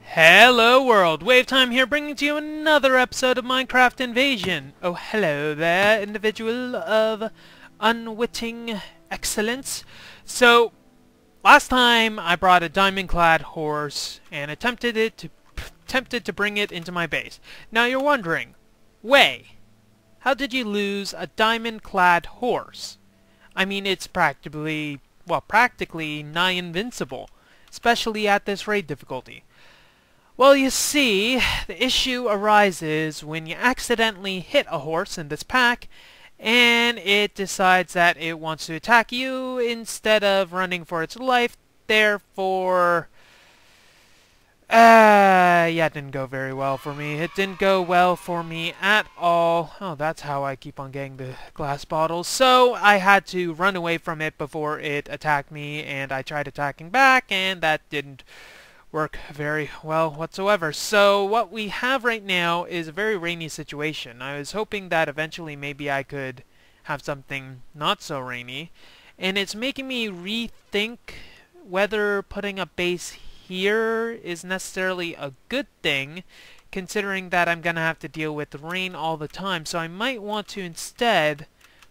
Hello world, WayofTime here bringing to you another episode of Minecraft Invasion. Oh hello there, individual of unwitting excellence. So, last time I brought a diamond-clad horse and attempted to bring it into my base. Now you're wondering, Way, how did you lose a diamond-clad horse? I mean, it's practically nigh invincible, especially at this raid difficulty. Well, you see, the issue arises when you accidentally hit a horse in this pack, and it decides that it wants to attack you instead of running for its life. Therefore, yeah, it didn't go very well for me. It didn't go well for me at all. Oh, that's how I keep on getting the glass bottles. So I had to run away from it before it attacked me, and I tried attacking back, and that didn't work very well whatsoever. So what we have right now is a very rainy situation. I was hoping that eventually maybe I could have something not so rainy, and it's making me rethink whether putting a base here is necessarily a good thing, considering that I'm gonna have to deal with rain all the time. So I might want to instead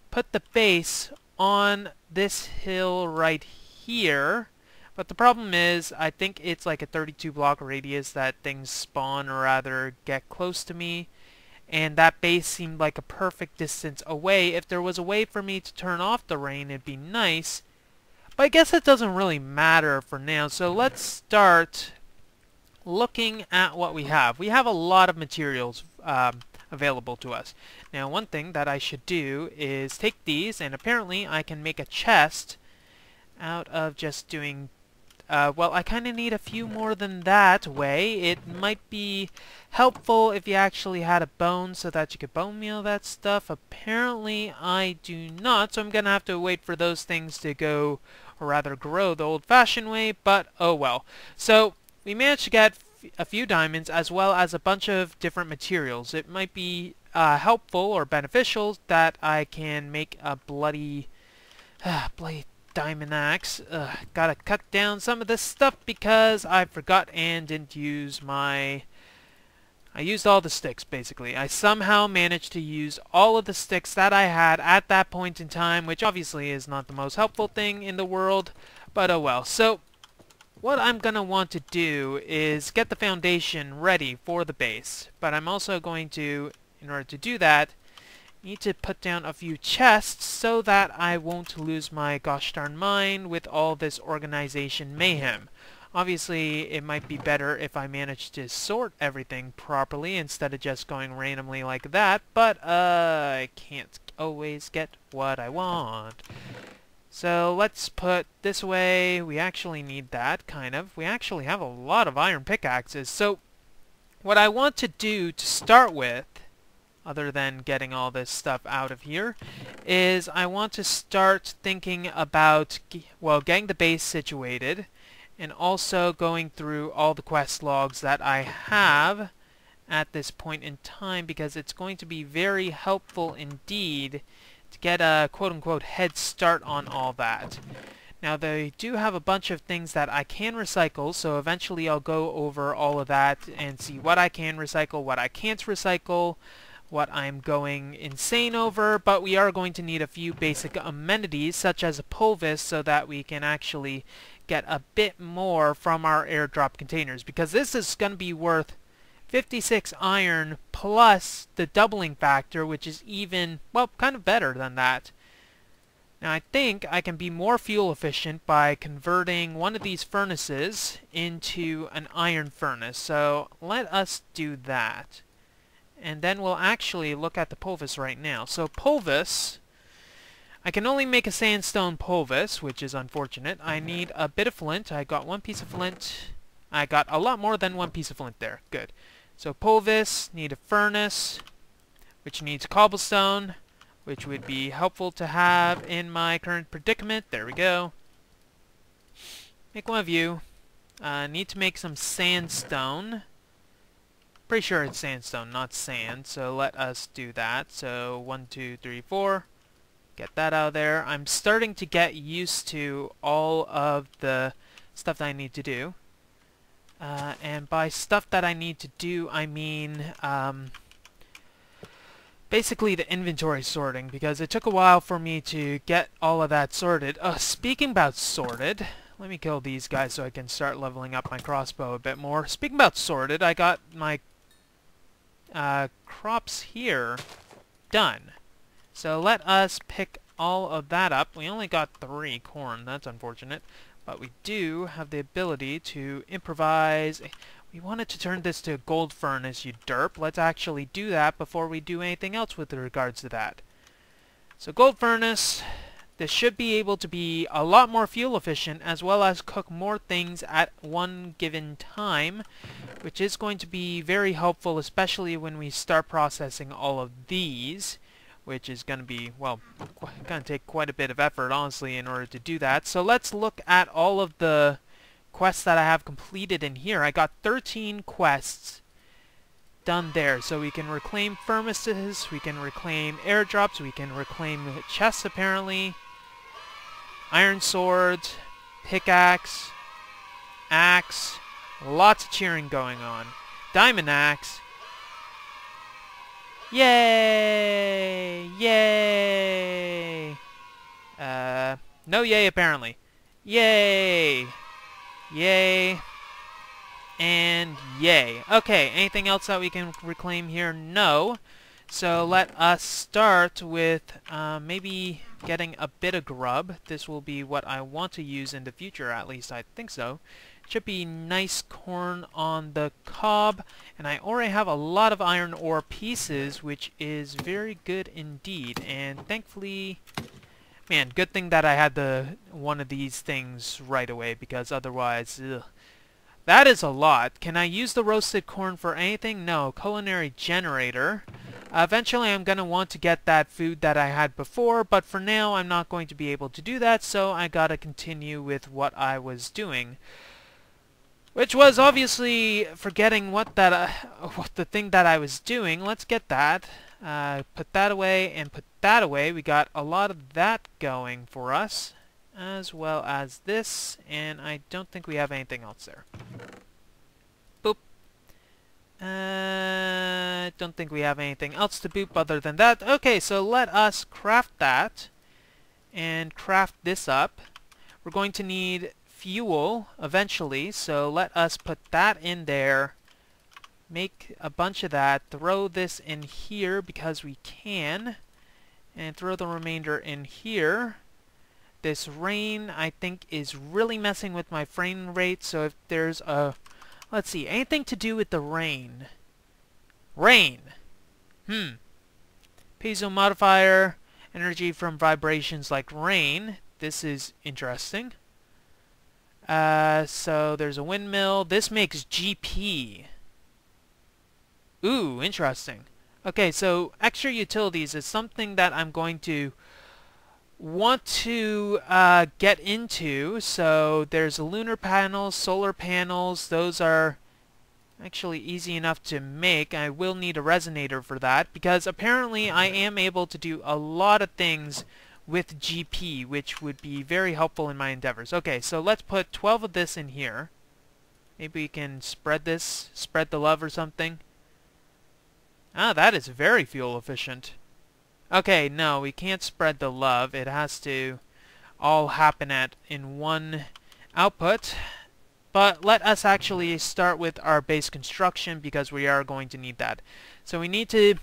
put the base on this hill right here. But the problem is, I think it's like a 32 block radius that things spawn or rather get close to me. And that base seemed like a perfect distance away. If there was a way for me to turn off the rain, it'd be nice. But I guess it doesn't really matter for now. So let's start looking at what we have. We have a lot of materials available to us. Now, one thing that I should do is take these, and apparently I can make a chest out of just doing well, I kind of need a few more than that Way. It might be helpful if you actually had a bone so that you could bone meal that stuff. Apparently, I do not, so I'm going to have to wait for those things to go, or rather grow the old-fashioned way, but oh well. So, we managed to get a few diamonds as well as a bunch of different materials. It might be helpful or beneficial that I can make a bloody diamond axe. Gotta cut down some of this stuff because I forgot and didn't use I used all the sticks, basically. I somehow managed to use all of the sticks that I had at that point in time, which obviously is not the most helpful thing in the world, but oh well. So, what I'm gonna want to do is get the foundation ready for the base, but I'm also going to, in order to do that, need to put down a few chests so that I won't lose my gosh darn mind with all this organization mayhem. Obviously, it might be better if I manage to sort everything properly instead of just going randomly like that, but I can't always get what I want. So let's put this away. We actually need that, kind of. We actually have a lot of iron pickaxes. So what I want to do to start with, other than getting all this stuff out of here, is I want to start thinking about, well, getting the base situated, and also going through all the quest logs that I have at this point in time, because it's going to be very helpful indeed to get a quote-unquote head start on all that. Now, they do have a bunch of things that I can recycle, so eventually I'll go over all of that and see what I can recycle, what I can't recycle, what I'm going insane over, but we are going to need a few basic amenities such as a pulvis so that we can actually get a bit more from our airdrop containers, because this is going to be worth 56 iron plus the doubling factor, which is even, well, kind of better than that. Now I think I can be more fuel efficient by converting one of these furnaces into an iron furnace, so let us do that. And then we'll actually look at the pulvis right now. So pulvis, I can only make a sandstone pulvis, which is unfortunate. I need a bit of flint. I got one piece of flint. I got a lot more than one piece of flint there. Good. So pulvis, need a furnace, which needs cobblestone, which would be helpful to have in my current predicament. There we go. Make one of you. Need to make some sandstone. Pretty sure it's sandstone, not sand, so let us do that. So 1, 2, 3, 4. Get that out of there. I'm starting to get used to all of the stuff that I need to do. And by stuff that I need to do, I mean basically the inventory sorting, because it took a while for me to get all of that sorted. Speaking about sorted, let me kill these guys so I can start leveling up my crossbow a bit more. Speaking about sorted, I got my crops here done. So let us pick all of that up. We only got 3 corn. That's unfortunate. But we do have the ability to improvise. We wanted to turn this to a gold furnace, you derp. Let's actually do that before we do anything else with regards to that. So gold furnace. This should be able to be a lot more fuel efficient, as well as cook more things at one given time, which is going to be very helpful, especially when we start processing all of these, which is going to be, well, going to take quite a bit of effort, honestly, in order to do that. So let's look at all of the quests that I have completed in here. I got 13 quests done there. So we can reclaim furnaces, we can reclaim airdrops, we can reclaim chests, apparently. Iron swords, pickaxe, axe, lots of cheering going on. Diamond axe. Yay! Yay! No yay apparently. Yay! Yay! And yay. Okay, anything else that we can reclaim here? No. So let us start with maybe getting a bit of grub. This will be what I want to use in the future, at least I think so. Should be nice corn on the cob, and I already have a lot of iron ore pieces, which is very good indeed. And thankfully, man, good thing that I had one of these things right away, because otherwise, ugh. That is a lot. Can I use the roasted corn for anything? No. Culinary generator. Eventually I'm going to want to get that food that I had before, but for now I'm not going to be able to do that, so I gotta continue with what I was doing. Which was obviously forgetting what the thing that I was doing. Let's get that. Put that away and put that away. We got a lot of that going for us, as well as this, and I don't think we have anything else there. Boop. Don't think we have anything else to boop other than that. Okay, so let us craft that and craft this up. We're going to need fuel eventually, so let us put that in there. Make a bunch of that. Throw this in here because we can, and throw the remainder in here. This rain, I think, is really messing with my frame rate, so if there's a... Let's see, anything to do with the rain? Rain! Piezo modifier, energy from vibrations like rain. This is interesting. So there's a windmill. This makes GP. Ooh, interesting. Okay, so extra utilities is something that I'm going to want to get into. So there's lunar panels, solar panels. Those are actually easy enough to make. I will need a resonator for that, because apparently I am able to do a lot of things with GP, which would be very helpful in my endeavors. Okay, so let's put 12 of this in here. Maybe we can spread this, spread the love or something. Ah, that is very fuel efficient. Okay, no, we can't spread the love. It has to all happen in one output. But let us actually start with our base construction, because we are going to need that. So we need to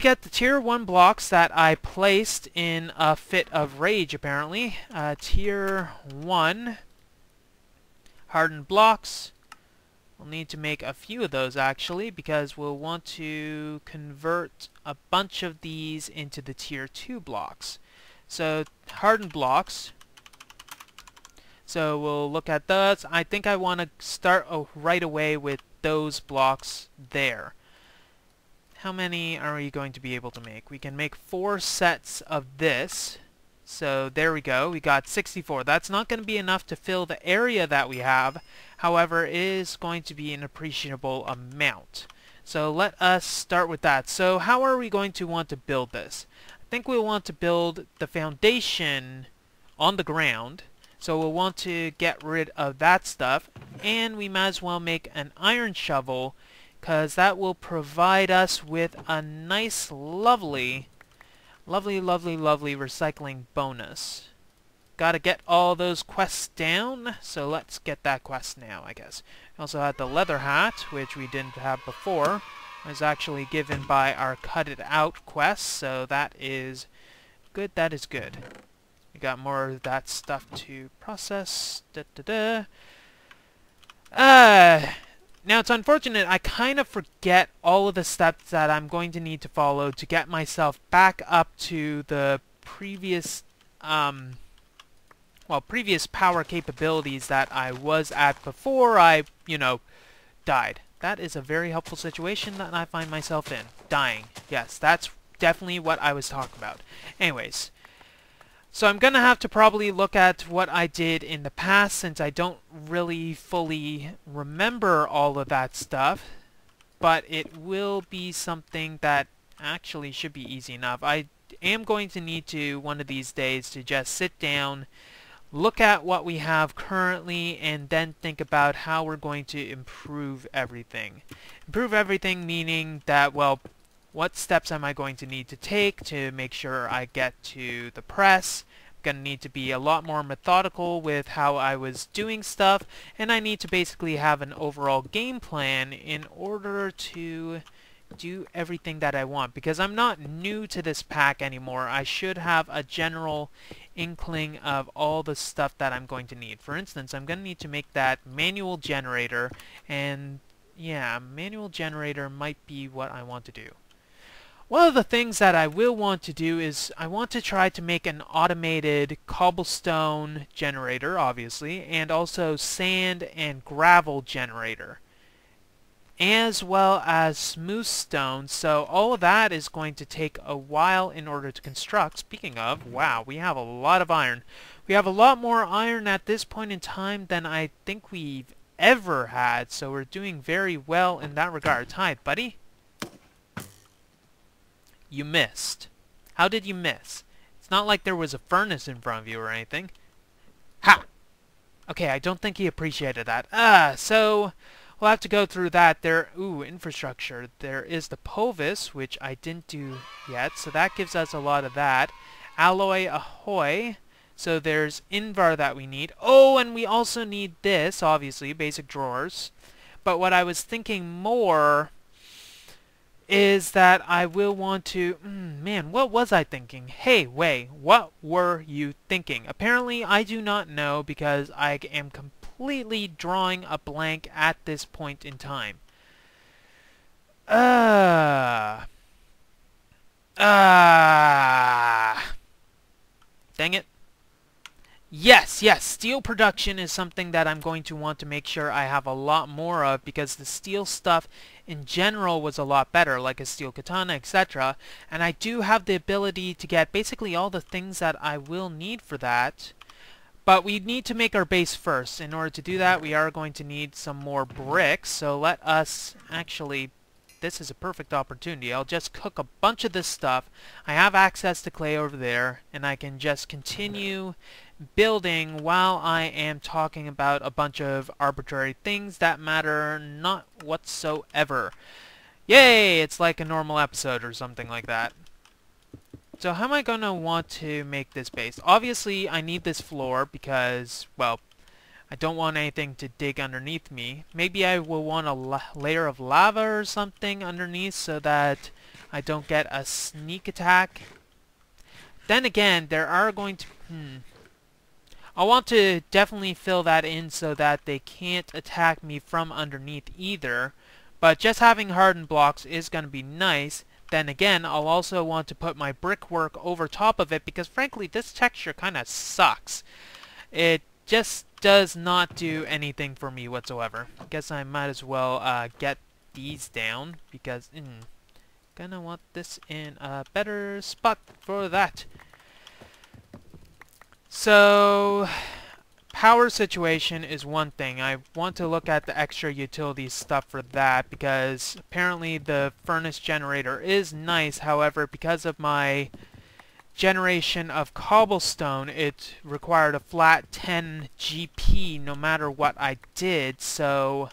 get the tier 1 blocks that I placed in a fit of rage, apparently. Tier 1 hardened blocks. We'll need to make a few of those, actually, because we'll want to convert a bunch of these into the tier 2 blocks. So hardened blocks. So we'll look at those. I think I want to start right away with those blocks there. How many are we going to be able to make? We can make 4 sets of this. So there we go. We got 64. That's not going to be enough to fill the area that we have. However, it is going to be an appreciable amount. So let us start with that. So how are we going to want to build this? I think we want to build the foundation on the ground. So we'll want to get rid of that stuff. And we might as well make an iron shovel, because that will provide us with a nice, lovely recycling bonus. Gotta get all those quests down, so let's get that quest now, I guess. We also had the leather hat, which we didn't have before. It was actually given by our Cut It Out quest, so that is good, that is good. We got more of that stuff to process. Now it's unfortunate, I kind of forget all of the steps that I'm going to need to follow to get myself back up to the previous, previous power capabilities that I was at before I, died. That is a very helpful situation that I find myself in. Dying. Yes, that's definitely what I was talking about. Anyways. So I'm gonna have to probably look at what I did in the past, since I don't really fully remember all of that stuff. But it will be something that actually should be easy enough. I am going to need to, one of these days, to just sit down, look at what we have currently, and then think about how we're going to improve everything. Improve everything meaning that, well, what steps am I going to need to take to make sure I get to the press? I'm going to need to be a lot more methodical with how I was doing stuff, and I need to basically have an overall game plan in order to do everything that I want, because I'm not new to this pack anymore. I should have a general inkling of all the stuff that I'm going to need. For instance, I'm going to need to make that manual generator, and yeah, manual generator might be what I want to do. One of the things that I will want to do is I want to try to make an automated cobblestone generator, obviously, and also sand and gravel generator, as well as smooth stone. So all of that is going to take a while in order to construct. Speaking of, wow, we have a lot of iron. We have a lot more iron at this point in time than I think we've ever had, so we're doing very well in that regard. Hi, buddy. You missed. How did you miss? It's not like there was a furnace in front of you or anything. Ha! Okay, I don't think he appreciated that. So we'll have to go through that. Ooh, infrastructure. There is the Povis, which I didn't do yet, so that gives us a lot of that. Alloy ahoy. So there's Invar that we need. Oh, and we also need this, obviously, basic drawers. But what I was thinking more is that I will want to... man, what was I thinking? Hey, Way, what were you thinking? Apparently, I do not know, because I am completely drawing a blank at this point in time. Dang it. Yes, steel production is something that I'm going to want to make sure I have a lot more of, because the steel stuff in general was a lot better, like a steel katana, etc. And I do have the ability to get basically all the things that I will need for that. But we need to make our base first. In order to do that, we are going to need some more bricks. So let us actually... this is a perfect opportunity. I'll just cook a bunch of this stuff. I have access to clay over there, and I can just continue building while I am talking about a bunch of arbitrary things that matter not whatsoever. Yay! It's like a normal episode or something like that. So how am I going to want to make this base? Obviously, I need this floor because, well, I don't want anything to dig underneath me. Maybe I will want a layer of lava or something underneath so that I don't get a sneak attack. Then again, there are going to... I want to definitely fill that in so that they can't attack me from underneath either. But just having hardened blocks is going to be nice. Then again, I'll also want to put my brickwork over top of it because frankly, this texture kind of sucks. It just does not do anything for me whatsoever. I guess I might as well get these down because gonna want this in a better spot for that. So power situation is one thing. I want to look at the extra utilities stuff for that because apparently the furnace generator is nice. However, because of my generation of cobblestone, it required a flat 10 GP no matter what I did, so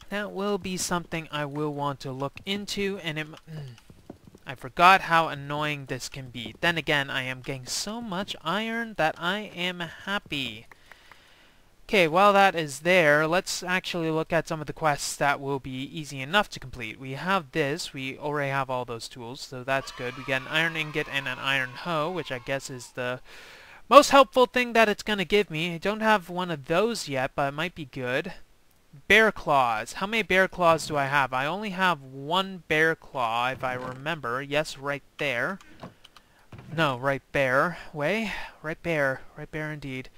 that will be something I will want to look into, and I forgot how annoying this can be. Then again, I am getting so much iron that I am happy. Okay, while that is there, let's actually look at some of the quests that will be easy enough to complete. We have this. We already have all those tools, so that's good. We get an iron ingot and an iron hoe, which I guess is the most helpful thing that it's going to give me. I don't have one of those yet, but it might be good. Bear claws. How many bear claws do I have? I only have one bear claw, if I remember. Yes, right there. No, right bear. Right bear. Right bear indeed.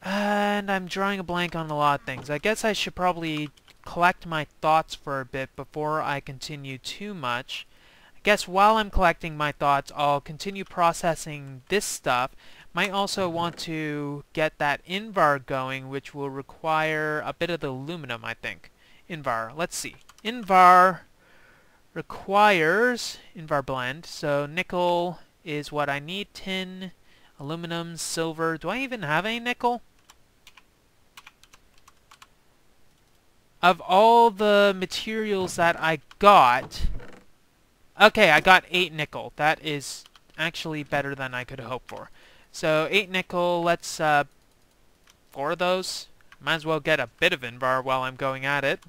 And I'm drawing a blank on a lot of things. I guess I should probably collect my thoughts for a bit before I continue too much. I guess while I'm collecting my thoughts, I'll continue processing this stuff. Might also want to get that Invar going, which will require a bit of the aluminum, I think. Invar, let's see. Invar requires Invar blend, so nickel is what I need. Tin, aluminum, silver. Do I even have any nickel? Of all the materials that I got... Okay, I got 8 nickel. That is actually better than I could hope for. So 8 nickel, let's 4 of those. Might as well get a bit of Invar while I'm going at it.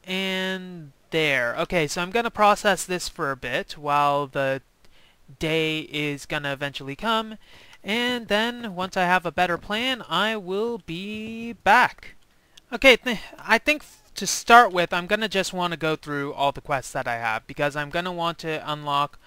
And there. Okay, so I'm going to process this for a bit while the day is going to eventually come. And then, once I have a better plan, I will be back. Okay, I think to start with, I'm going to just want to go through all the quests that I have, because I'm going to want to unlock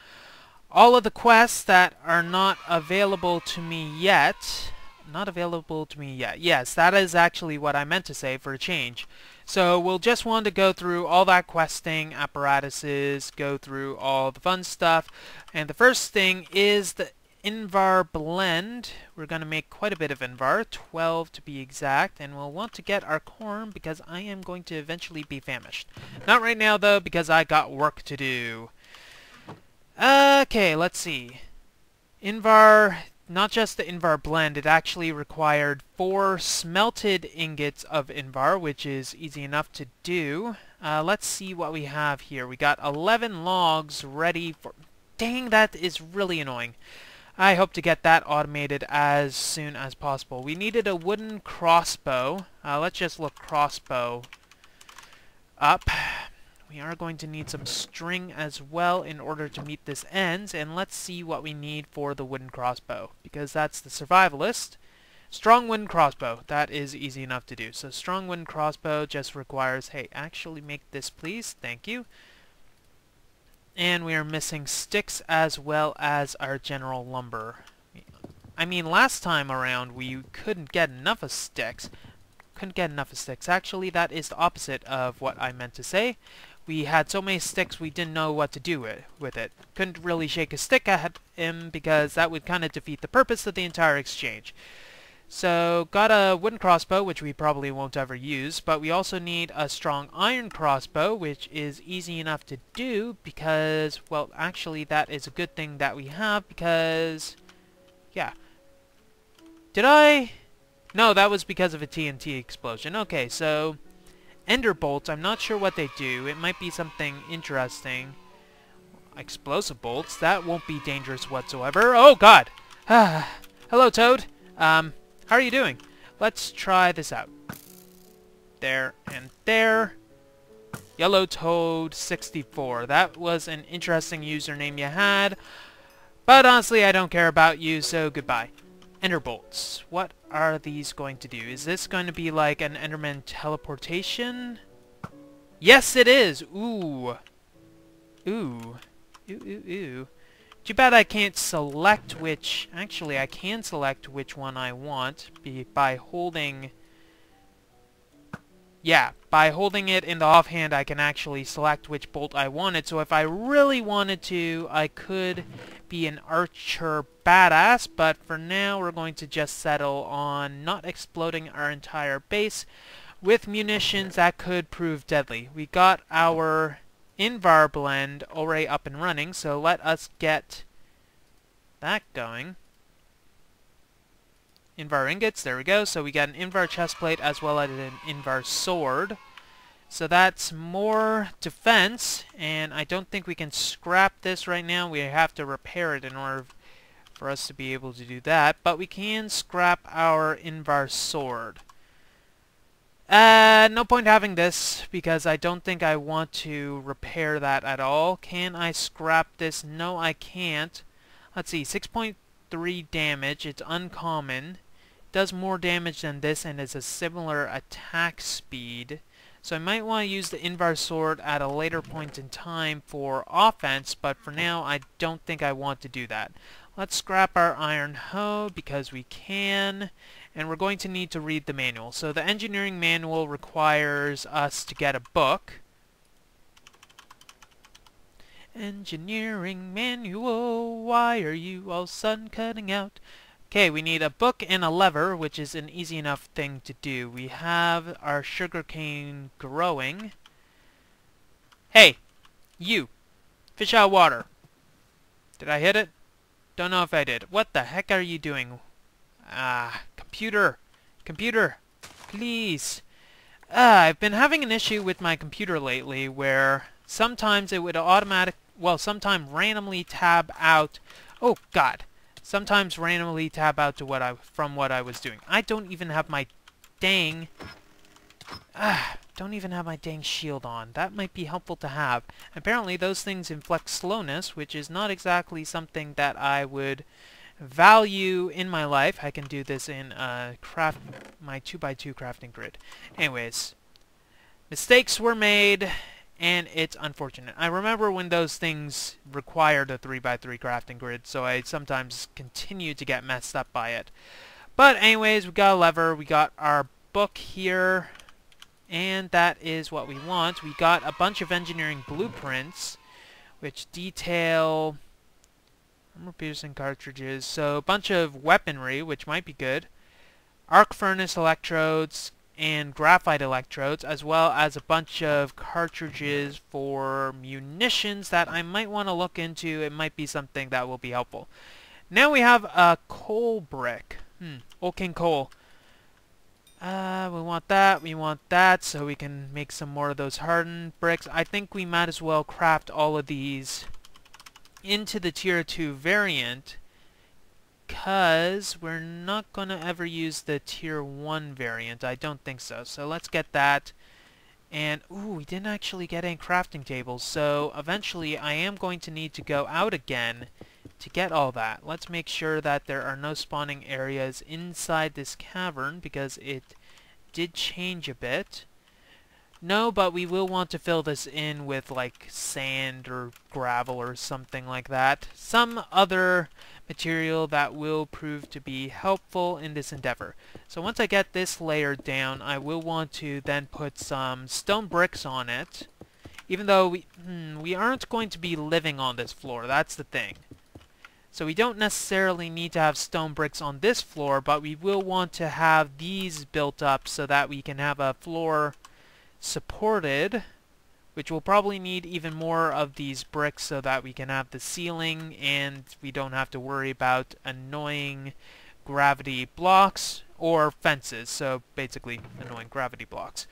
all of the quests that are not available to me yet. Not available to me yet. Yes, that is actually what I meant to say for a change. So we'll just want to go through all that questing apparatuses, go through all the fun stuff. And the first thing is the Invar blend. We're going to make quite a bit of Invar, 12 to be exact, and we'll want to get our corn because I am going to eventually be famished. Not right now though, because I got work to do. Okay, let's see. Invar, not just the Invar blend, it actually required 4 smelted ingots of Invar, which is easy enough to do. Let's see what we have here. We got 11 logs ready for... Dang, that is really annoying. I hope to get that automated as soon as possible. We needed a wooden crossbow. Let's just look crossbow up. We are going to need some string as well in order to meet this ends. And let's see what we need for the wooden crossbow, because that's the survivalist. Strong wooden crossbow. That is easy enough to do. So strong wooden crossbow just requires... Hey, actually make this, please. Thank you. And we are missing sticks as well as our general lumber. I mean, last time around we couldn't get enough of sticks. Actually, that is the opposite of what I meant to say. We had so many sticks we didn't know what to do with it. Couldn't really shake a stick at him because that would kind of defeat the purpose of the entire exchange. So, got a wooden crossbow, which we probably won't ever use, but we also need a strong iron crossbow, which is easy enough to do because, well, actually that is a good thing that we have because, yeah. Did I? No, that was because of a TNT explosion. Okay, so, ender bolts, I'm not sure what they do. It might be something interesting. Explosive bolts, that won't be dangerous whatsoever. Oh, God! Hello, Toad. How are you doing? Let's try this out. There and there. Yellow Toad 64. That was an interesting username you had. But honestly, I don't care about you, so goodbye. Ender bolts. What are these going to do? Is this going to be like an Enderman teleportation? Yes, it is! Ooh. Ooh. Ooh. Too bad I can't select which... Actually, I can select which one I want by holding... Yeah, by holding it in the offhand, I can actually select which bolt I wanted. So if I really wanted to, I could be an archer badass. But for now, we're going to just settle on not exploding our entire base with munitions that could prove deadly. We got our Invar blend already up and running, so let us get that going. Invar ingots, there we go. So we got an Invar chestplate as well as an Invar sword. So that's more defense, and I don't think we can scrap this right now. We have to repair it in order for us to be able to do that. But we can scrap our Invar sword. No point having this, because I don't think I want to repair that at all. Can I scrap this? No, I can't. Let's see, 6.3 damage. It's uncommon. Does more damage than this and is a similar attack speed. So I might want to use the Invar sword at a later point in time for offense, but for now I don't think I want to do that. Let's scrap our iron hoe because we can, and we're going to need to read the manual. So the engineering manual requires us to get a book. Engineering manual, why are you all sun cutting out? Okay, we need a book and a lever, which is an easy enough thing to do. We have our sugarcane growing. Hey, you! Fish out of water. Did I hit it? Don't know if I did. What the heck are you doing? Computer! Computer! Please! I've been having an issue with my computer lately where sometimes it would sometimes randomly tab out. Oh, God. Sometimes randomly tab out to from what I was doing. I don't even have my dang shield on. That might be helpful to have. Apparently those things inflict slowness, which is not exactly something that I would value in my life. I can do this in my 2x2 crafting grid. Anyways, mistakes were made, and it's unfortunate. I remember when those things required a 3x3 crafting grid, so I sometimes continue to get messed up by it. But anyways, we got a lever, we got our book here, and that is what we want. We got a bunch of engineering blueprints, which detail armor-piercing cartridges, so a bunch of weaponry, which might be good, arc furnace electrodes, and graphite electrodes, as well as a bunch of cartridges for munitions that I might want to look into. It might be something that will be helpful. Now we have a coal brick. Old King Coal. We want that, so we can make some more of those hardened bricks. I think we might as well craft all of these into the tier 2 variant, because we're not going to ever use the tier 1 variant. I don't think so. So let's get that. And, ooh, we didn't actually get any crafting tables. So eventually I am going to need to go out again to get all that. Let's make sure that there are no spawning areas inside this cavern, because it did change a bit. No, but we will want to fill this in with, like, sand or gravel or something like that. Some other material that will prove to be helpful in this endeavor. So once I get this layer down, I will want to then put some stone bricks on it. Even though we aren't going to be living on this floor, that's the thing. So we don't necessarily need to have stone bricks on this floor, but we will want to have these built up so that we can have a floor supported, which will probably need even more of these bricks so that we can have the ceiling and we don't have to worry about annoying gravity blocks or fences. So basically annoying gravity blocks.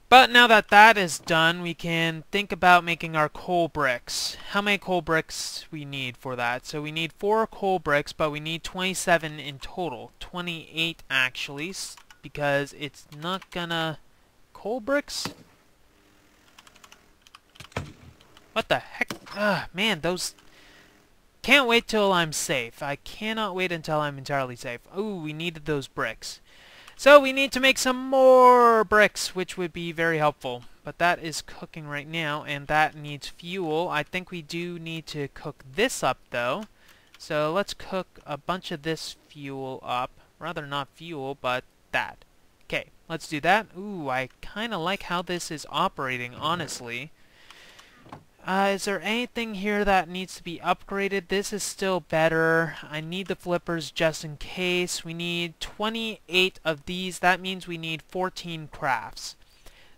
But now that that is done, we can think about making our coal bricks. How many coal bricks we need for that? So we need 4 coal bricks, but we need 27 in total. 28 actually, because it's not gonna... Coal bricks? What the heck? Man, those... Can't wait till I'm safe. I cannot wait until I'm entirely safe. Ooh, we needed those bricks. So we need to make some more bricks, which would be very helpful. But that is cooking right now, and that needs fuel. I think we do need to cook this up, though. So let's cook a bunch of this fuel up. Rather not fuel, but that. Okay, let's do that. Ooh, I kind of like how this is operating, honestly. Is there anything here that needs to be upgraded? This is still better. I need the flippers just in case. We need 28 of these. That means we need 14 crafts.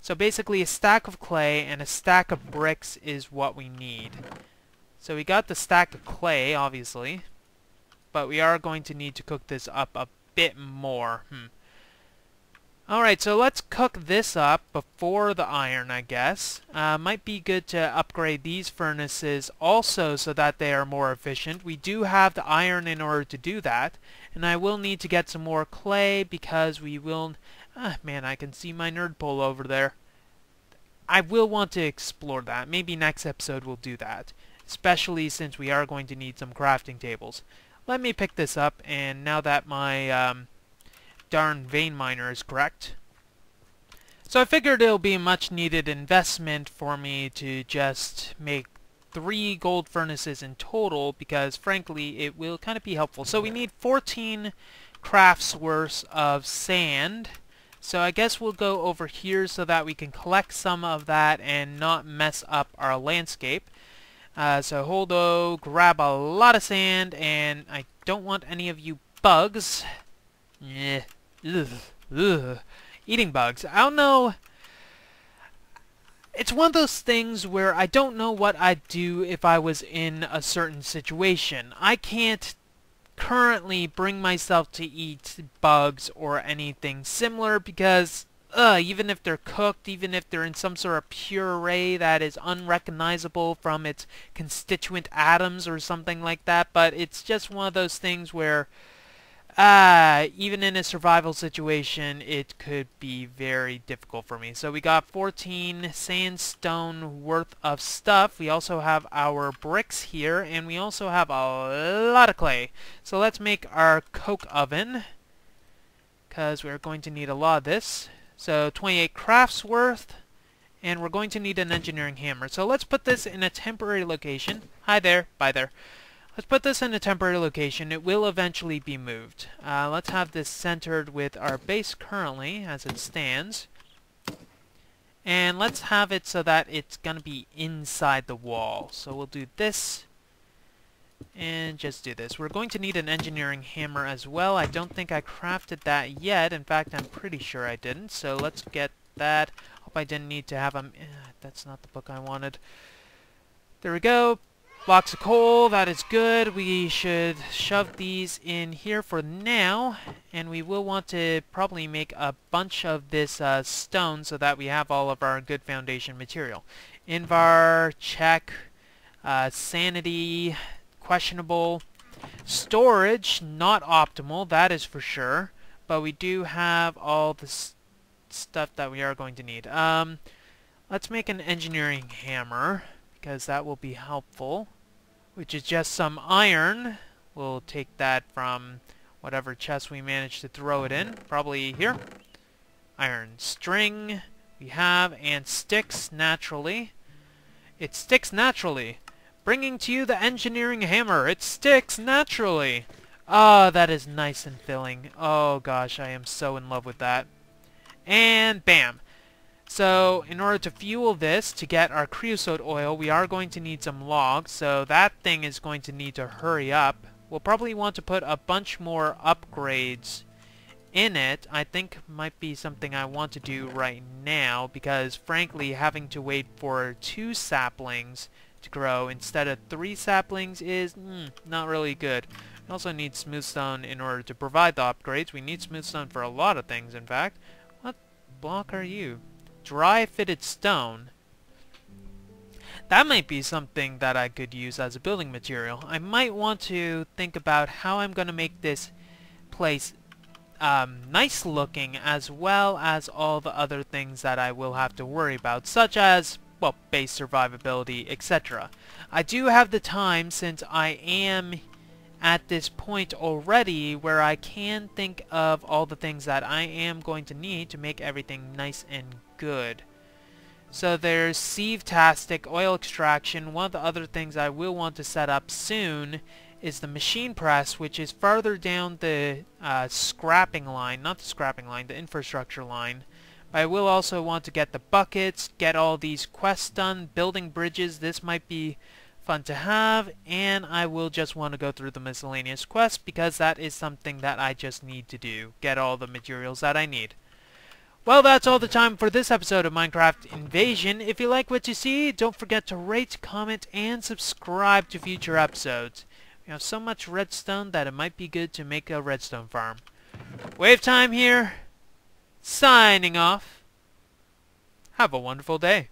So basically a stack of clay and a stack of bricks is what we need. So we got the stack of clay, obviously, but we are going to need to cook this up a bit more. Alright, so let's cook this up before the iron, I guess. Might be good to upgrade these furnaces also so that they are more efficient. We do have the iron in order to do that, and I will need to get some more clay because we will... man, I can see my nerd pole over there. I will want to explore that. Maybe next episode we'll do that, especially since we are going to need some crafting tables. Let me pick this up, and now that my... darn vein miner is correct. So I figured it'll be a much needed investment for me to just make 3 gold furnaces in total because frankly it will kind of be helpful. So we need 14 crafts worth of sand. So I guess we'll go over here so that we can collect some of that and not mess up our landscape. So Holdo, grab a lot of sand, and I don't want any of you bugs. Yeah. Ugh. Eating bugs. I don't know. It's one of those things where I don't know what I'd do if I was in a certain situation. I can't currently bring myself to eat bugs or anything similar because even if they're cooked, even if they're in some sort of puree that is unrecognizable from its constituent atoms or something like that, but it's just one of those things where even in a survival situation, it could be very difficult for me. So we got 14 sandstone worth of stuff. We also have our bricks here, and we also have a lot of clay. So let's make our coke oven, because we're going to need a lot of this. So 28 crafts worth, and we're going to need an engineering hammer. So let's put this in a temporary location. Hi there, bye there. Let's put this in a temporary location. It will eventually be moved. Let's have this centered with our base currently as it stands. And let's have it so that it's going to be inside the wall. So we'll do this and just do this. We're going to need an engineering hammer as well. I don't think I crafted that yet. In fact, I'm pretty sure I didn't. So let's get that. Hope I didn't need to have a... that's not the book I wanted. There we go. Blocks of coal, that is good. We should shove these in here for now, and we will want to probably make a bunch of this stone so that we have all of our good foundation material. Invar, check. Sanity, questionable. Storage, not optimal, that is for sure. But we do have all the stuff that we are going to need. Let's make an engineering hammer, because that will be helpful, which is just some iron. We'll take that from whatever chest we manage to throw it in, probably here. Iron string we have, and sticks naturally. It sticks naturally. Bringing to you the engineering hammer. It sticks naturally. Oh, that is nice and filling. Oh gosh, I am so in love with that. And bam. So, in order to fuel this, to get our creosote oil, we are going to need some logs, so that thing is going to need to hurry up. We'll probably want to put a bunch more upgrades in it. I think might be something I want to do right now, because frankly, having to wait for 2 saplings to grow instead of 3 saplings is not really good. We also need smooth stone in order to provide the upgrades. We need smooth stone for a lot of things, in fact. What block are you? Dry fitted stone. That might be something that I could use as a building material. I might want to think about how I'm going to make this place nice looking, as well as all the other things that I will have to worry about, such as, well, base survivability, etc. I do have the time, since I am at this point already where I can think of all the things that I am going to need to make everything nice and good. So there's sieve-tastic, oil extraction. One of the other things I will want to set up soon is the machine press, which is farther down the scrapping line, not the scrapping line, the infrastructure line. But I will also want to get the buckets, get all these quests done, building bridges. This might be fun to have, and I will just want to go through the miscellaneous quests because that is something that I just need to do. Get all the materials that I need. Well, that's all the time for this episode of Minecraft Invasion. If you like what you see, don't forget to rate, comment, and subscribe to future episodes. We have so much redstone that it might be good to make a redstone farm. WayofTime here, signing off. Have a wonderful day.